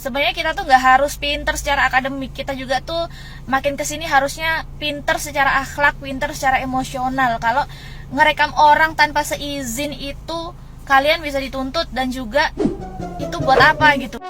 Sebenarnya kita tuh nggak harus pinter secara akademik, kita juga tuh makin kesini harusnya pinter secara akhlak, pinter secara emosional. Kalau ngerekam orang tanpa seizin itu kalian bisa dituntut, dan juga itu buat apa gitu.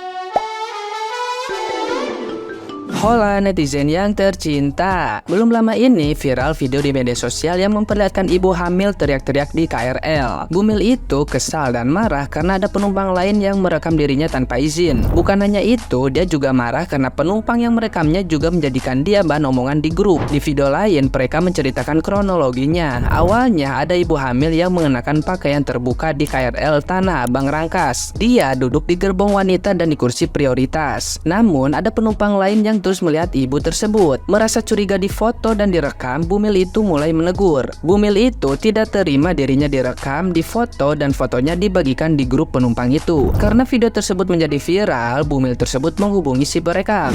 Hola netizen yang tercinta. Belum lama ini viral video di media sosial yang memperlihatkan ibu hamil teriak-teriak di KRL. Bumil itu kesal dan marah karena ada penumpang lain yang merekam dirinya tanpa izin. Bukan hanya itu, dia juga marah karena penumpang yang merekamnya juga menjadikan dia bahan omongan di grup. Di video lain, mereka menceritakan kronologinya. Awalnya ada ibu hamil yang mengenakan pakaian terbuka di KRL Tanah Abang Rangkas. Dia duduk di gerbong wanita dan di kursi prioritas. Namun ada penumpang lain yang terus melihat ibu tersebut. Merasa curiga di foto dan direkam, Bumil itu mulai menegur. Bumil itu tidak terima dirinya direkam, difoto, dan fotonya dibagikan di grup penumpang itu. Karena video tersebut menjadi viral, Bumil tersebut menghubungi si perekam.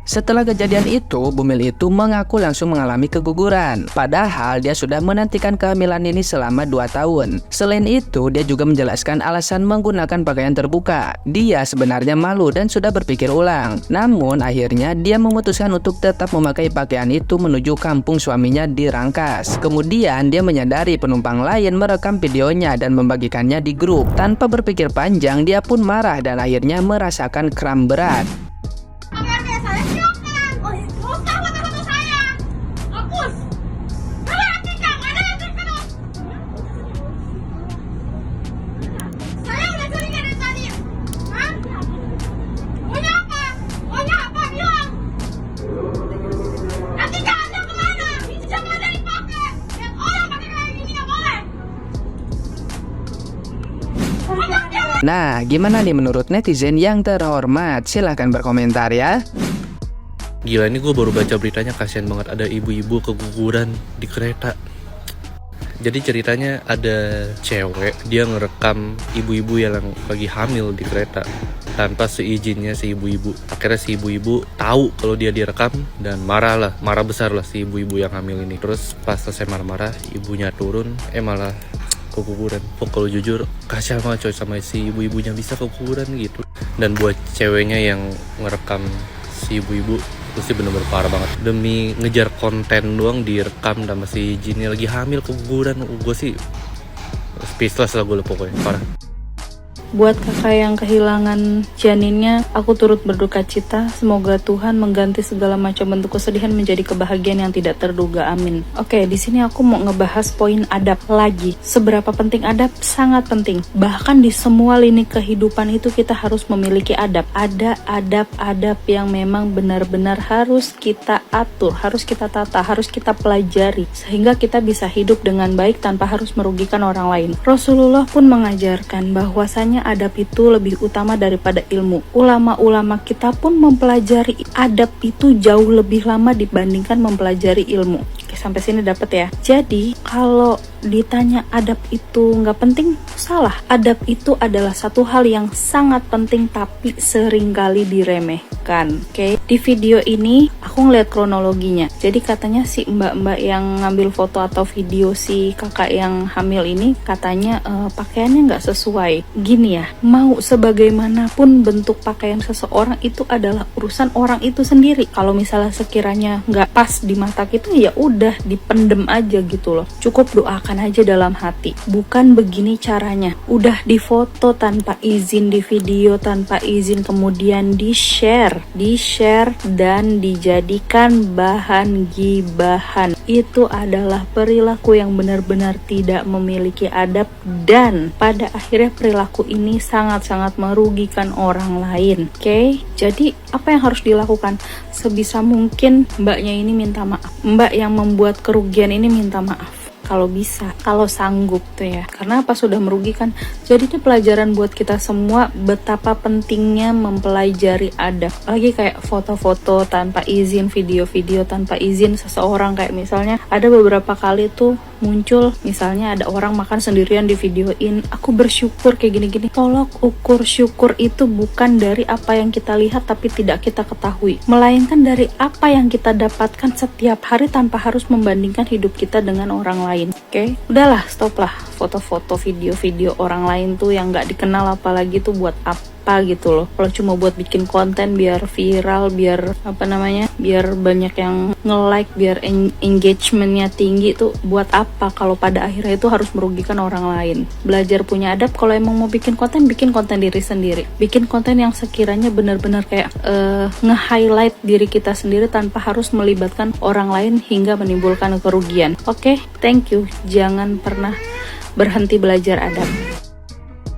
Setelah kejadian itu, Bumil itu mengaku langsung mengalami keguguran. Padahal dia sudah menantikan kehamilan ini selama 2 tahun. Selain itu, dia juga menjelaskan alasan menggunakan pakaian terbuka. Dia sebenarnya malu dan sudah berpikir ulang. Namun akhirnya dia memutuskan untuk tetap memakai pakaian itu menuju kampung suaminya di Rangkas. Kemudian dia menyadari penumpang lain merekam videonya dan membagikannya di grup. Tanpa berpikir panjang, dia pun marah dan akhirnya merasakan kram berat. Nah, gimana nih menurut netizen yang terhormat? Silahkan berkomentar ya. Gila, ini gue baru baca beritanya, kasihan banget, ada ibu-ibu keguguran di kereta. Jadi ceritanya ada cewek, dia ngerekam ibu-ibu yang lagi hamil di kereta tanpa seizinnya si ibu-ibu. Akhirnya si ibu-ibu tahu kalau dia direkam dan marah besar lah si ibu-ibu yang hamil ini. Terus pas selesai marah-marah, ibunya turun, malah keguguran. Kalau jujur kasihan banget coy sama si ibu-ibunya bisa keguguran gitu. Dan buat ceweknya yang ngerekam si ibu-ibu itu sih bener-bener parah banget. Demi ngejar konten doang direkam sama si izinnya lagi hamil keguguran. Gue sih speechless lah gue pokoknya, parah. Buat kakak yang kehilangan janinnya, aku turut berduka cita. Semoga Tuhan mengganti segala macam bentuk kesedihan menjadi kebahagiaan yang tidak terduga. Amin. Oke, di sini aku mau ngebahas poin adab lagi. Seberapa penting adab? Sangat penting. Bahkan di semua lini kehidupan itu kita harus memiliki adab. Ada adab-adab yang memang benar-benar harus kita atur, harus kita tata, harus kita pelajari, sehingga kita bisa hidup dengan baik tanpa harus merugikan orang lain. Rasulullah pun mengajarkan bahwasanya adab itu lebih utama daripada ilmu. Ulama-ulama kita pun mempelajari adab itu jauh lebih lama dibandingkan mempelajari ilmu. Oke, sampai sini dapat ya. Jadi kalau ditanya adab itu nggak penting, salah. Adab itu adalah satu hal yang sangat penting tapi seringkali diremehkan. Oke, di video ini aku ngeliat kronologinya. Jadi katanya si mbak-mbak yang ngambil foto atau video si kakak yang hamil ini katanya pakaiannya nggak sesuai. Gini ya, mau sebagaimanapun bentuk pakaian seseorang itu adalah urusan orang itu sendiri. Kalau misalnya sekiranya nggak pas di mata kita, ya udah dipendem aja gitu loh. Cukup doakan aja dalam hati. Bukan begini caranya. Udah difoto tanpa izin, di video tanpa izin, kemudian di-share dan dijadikan bahan gibahan. Itu adalah perilaku yang benar-benar tidak memiliki adab, dan pada akhirnya perilaku ini sangat-sangat merugikan orang lain. Oke, jadi apa yang harus dilakukan? Sebisa mungkin mbaknya ini minta maaf. Mbak yang membuat kerugian ini minta maaf. Kalau bisa, kalau sanggup tuh ya. Karena apa, sudah merugikan. Jadi ini pelajaran buat kita semua betapa pentingnya mempelajari adab. Lagi kayak foto-foto tanpa izin, video-video tanpa izin seseorang. Kayak misalnya ada beberapa kali tuh muncul, misalnya ada orang makan sendirian di videoin, aku bersyukur kayak gini-gini. Tolong ukur syukur itu bukan dari apa yang kita lihat tapi tidak kita ketahui, melainkan dari apa yang kita dapatkan setiap hari tanpa harus membandingkan hidup kita dengan orang lain. Oke, udahlah, stop lah foto-foto video-video orang lain tuh yang gak dikenal, apalagi tuh buat apa. apa gitu loh. Kalau cuma buat bikin konten biar viral, biar biar banyak yang nge-like, biar engagementnya tinggi tuh buat apa kalau pada akhirnya itu harus merugikan orang lain. Belajar punya adab, kalau emang mau bikin konten diri sendiri. Bikin konten yang sekiranya benar-benar kayak nge-highlight diri kita sendiri tanpa harus melibatkan orang lain hingga menimbulkan kerugian. Oke, thank you. Jangan pernah berhenti belajar adab.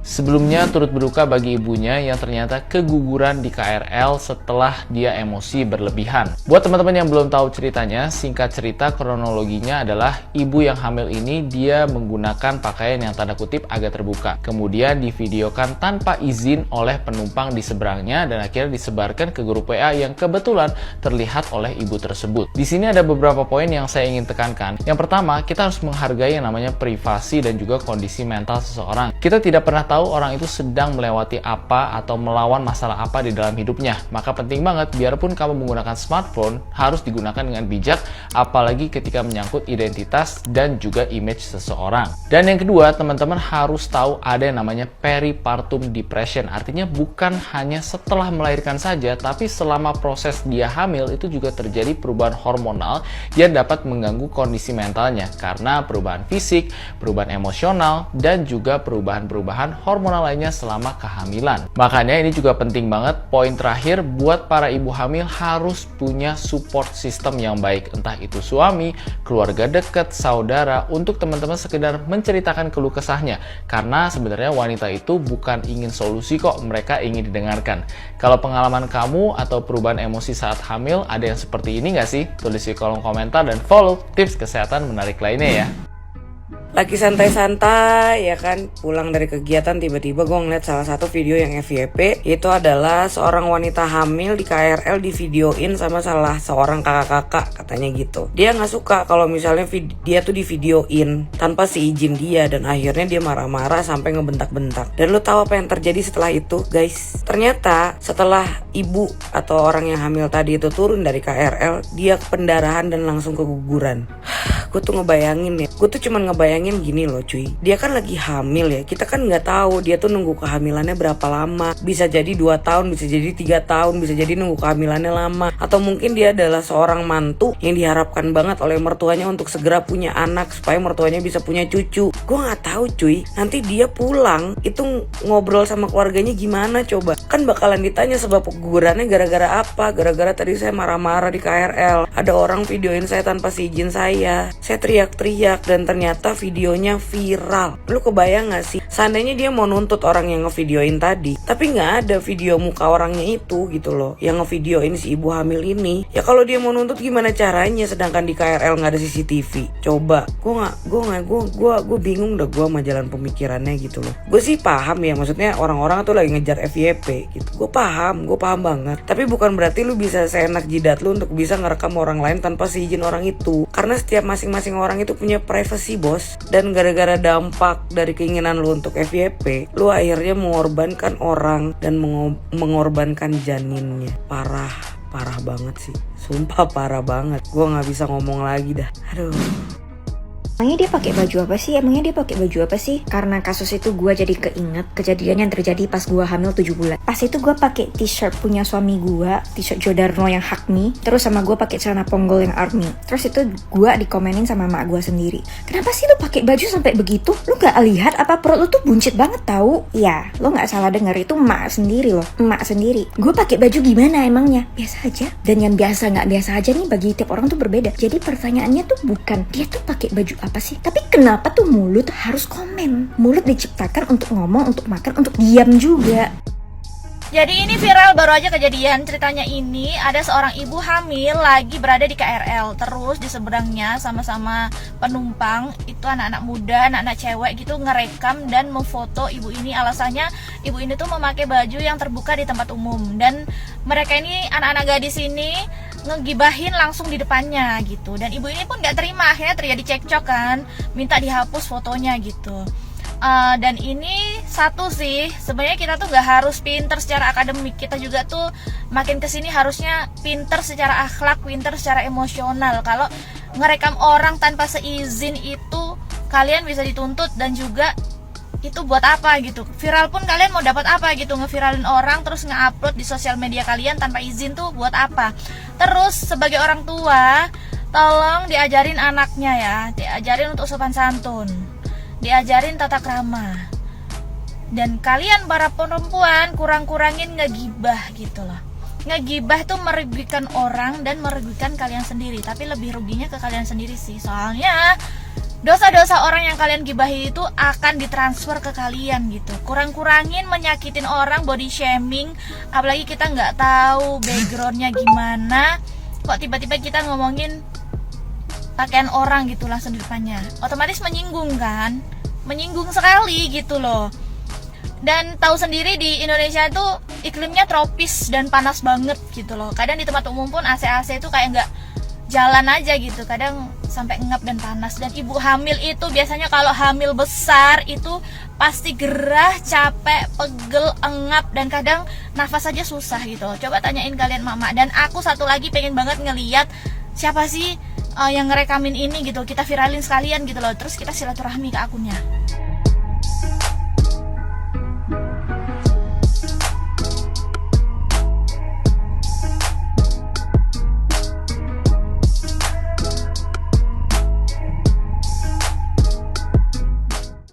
Sebelumnya turut berduka bagi ibunya yang ternyata keguguran di KRL setelah dia emosi berlebihan. Buat teman-teman yang belum tahu ceritanya, singkat cerita kronologinya adalah ibu yang hamil ini dia menggunakan pakaian yang tanda kutip agak terbuka. Kemudian divideokan tanpa izin oleh penumpang di seberangnya dan akhirnya disebarkan ke grup WA yang kebetulan terlihat oleh ibu tersebut. Di sini ada beberapa poin yang saya ingin tekankan. Yang pertama, kita harus menghargai yang namanya privasi dan juga kondisi mental seseorang. Kita tidak pernah tahu orang itu sedang melewati apa atau melawan masalah apa di dalam hidupnya. Maka penting banget, biarpun kamu menggunakan smartphone, harus digunakan dengan bijak, apalagi ketika menyangkut identitas dan juga image seseorang. Dan yang kedua, teman-teman harus tahu ada yang namanya peripartum depression. Artinya bukan hanya setelah melahirkan saja, tapi selama proses dia hamil itu juga terjadi perubahan hormonal yang dapat mengganggu kondisi mentalnya karena perubahan fisik, perubahan emosional, dan juga perubahan-perubahan hormonal lainnya selama kehamilan. Makanya ini juga penting banget. Poin terakhir, buat para ibu hamil harus punya support system yang baik. Entah itu suami, keluarga dekat, saudara, untuk teman-teman sekedar menceritakan keluh kesahnya. Karena sebenarnya wanita itu bukan ingin solusi kok, mereka ingin didengarkan. Kalau pengalaman kamu atau perubahan emosi saat hamil ada yang seperti ini nggak sih? Tulis di kolom komentar dan follow tips kesehatan menarik lainnya ya. Lagi santai-santai ya kan, pulang dari kegiatan tiba-tiba gue ngeliat salah satu video yang FYP. Itu adalah seorang wanita hamil di KRL divideoin sama salah seorang kakak-kakak, katanya gitu. Dia gak suka kalau misalnya dia tuh divideoin tanpa seizin dia, dan akhirnya dia marah-marah sampai ngebentak-bentak. Dan lu tahu apa yang terjadi setelah itu guys? Ternyata setelah ibu atau orang yang hamil tadi itu turun dari KRL, dia pendarahan dan langsung keguguran. Gue tuh ngebayangin ya, gue tuh cuman ngebayangin gini loh cuy, dia kan lagi hamil ya, kita kan nggak tahu dia tuh nunggu kehamilannya berapa lama, bisa jadi 2 tahun, bisa jadi 3 tahun, bisa jadi nunggu kehamilannya lama, atau mungkin dia adalah seorang mantu yang diharapkan banget oleh mertuanya untuk segera punya anak supaya mertuanya bisa punya cucu. Gue nggak tahu cuy, nanti dia pulang itu ngobrol sama keluarganya gimana coba, kan bakalan ditanya sebab kegugurannya gara-gara apa, gara-gara tadi saya marah-marah di KRL, ada orang videoin saya tanpa seizin saya teriak-teriak, dan ternyata videonya viral. Lu kebayang gak sih, seandainya dia mau nuntut orang yang ngevideoin tadi, tapi gak ada video muka orangnya itu gitu loh, yang ngevideoin si ibu hamil ini, ya kalau dia mau nuntut gimana caranya, sedangkan di KRL gak ada CCTV. Coba, gue bingung dah gue sama jalan pemikirannya gitu loh. Gue sih paham ya, maksudnya orang-orang tuh lagi ngejar FYP gitu, gue paham banget, tapi bukan berarti lu bisa seenak jidat lu untuk bisa ngerekam orang lain tanpa seizin orang itu, karena setiap masing-masing orang itu punya privacy bos. Dan gara-gara dampak dari keinginan lu untuk FYP, lu akhirnya mengorbankan orang dan mengorbankan janinnya. Parah banget sih, sumpah parah banget. Gue nggak bisa ngomong lagi dah, aduh. Emangnya dia pakai baju apa sih? Karena kasus itu gue jadi keinget kejadian yang terjadi pas gue hamil 7 bulan. Pas itu gue pakai t-shirt punya suami gue, t-shirt Jodarno yang Hakmi, terus sama gue pakai celana ponggol yang Army. Terus itu gue dikomenin sama emak gue sendiri. Kenapa sih lu pakai baju sampai begitu? Lu gak lihat apa perut lu tuh buncit banget tahu? Ya, lu gak salah denger, itu emak sendiri loh, emak sendiri. Gue pakai baju gimana emangnya? Biasa aja. Dan yang biasa nggak biasa aja nih bagi tiap orang tuh berbeda. Jadi pertanyaannya tuh bukan dia tuh pakai baju apa sih, tapi kenapa tuh mulut harus komen? Mulut diciptakan untuk ngomong, untuk makan, untuk diam juga. Jadi ini viral, baru aja kejadian. Ceritanya ini ada seorang ibu hamil lagi berada di KRL, terus di seberangnya sama-sama penumpang itu anak-anak muda, anak-anak cewek gitu ngerekam dan memfoto ibu ini. Alasannya ibu ini tuh memakai baju yang terbuka di tempat umum, dan mereka ini anak-anak gadis ini ngegibahin langsung di depannya gitu. Dan ibu ini pun gak terima, akhirnya terjadi cekcok kan, minta dihapus fotonya gitu. Dan ini satu sih, sebenarnya kita tuh gak harus pinter secara akademik, kita juga tuh makin kesini harusnya pinter secara akhlak, pinter secara emosional. Kalau ngerekam orang tanpa seizin itu kalian bisa dituntut dan juga itu buat apa gitu. Viral pun kalian mau dapat apa gitu, ngeviralin orang terus nge-upload di sosial media kalian tanpa izin tuh buat apa. Terus sebagai orang tua, tolong diajarin anaknya ya, diajarin untuk sopan santun, diajarin tata krama. Dan kalian para perempuan kurang-kurangin ngegibah gitu loh. Ngegibah tuh merugikan orang dan merugikan kalian sendiri, tapi lebih ruginya ke kalian sendiri sih. Soalnya dosa-dosa orang yang kalian gibahi itu akan ditransfer ke kalian gitu. Kurang-kurangin menyakitin orang, body shaming. Apalagi kita nggak tahu backgroundnya gimana, kok tiba-tiba kita ngomongin pakaian orang gitu langsung di depannya. Otomatis menyinggung kan, menyinggung sekali gitu loh. Dan tahu sendiri di Indonesia itu iklimnya tropis dan panas banget gitu loh. Kadang di tempat umum pun AC-AC itu kayak nggak jalan aja gitu, kadang sampai ngap dan panas. Dan ibu hamil itu biasanya kalau hamil besar itu pasti gerah, capek, pegel, engap, dan kadang nafas aja susah gitu. Coba tanyain kalian mama. Dan aku satu lagi pengen banget ngeliat siapa sih yang ngerekamin ini gitu, kita viralin sekalian gitu loh, terus kita silaturahmi ke akunnya.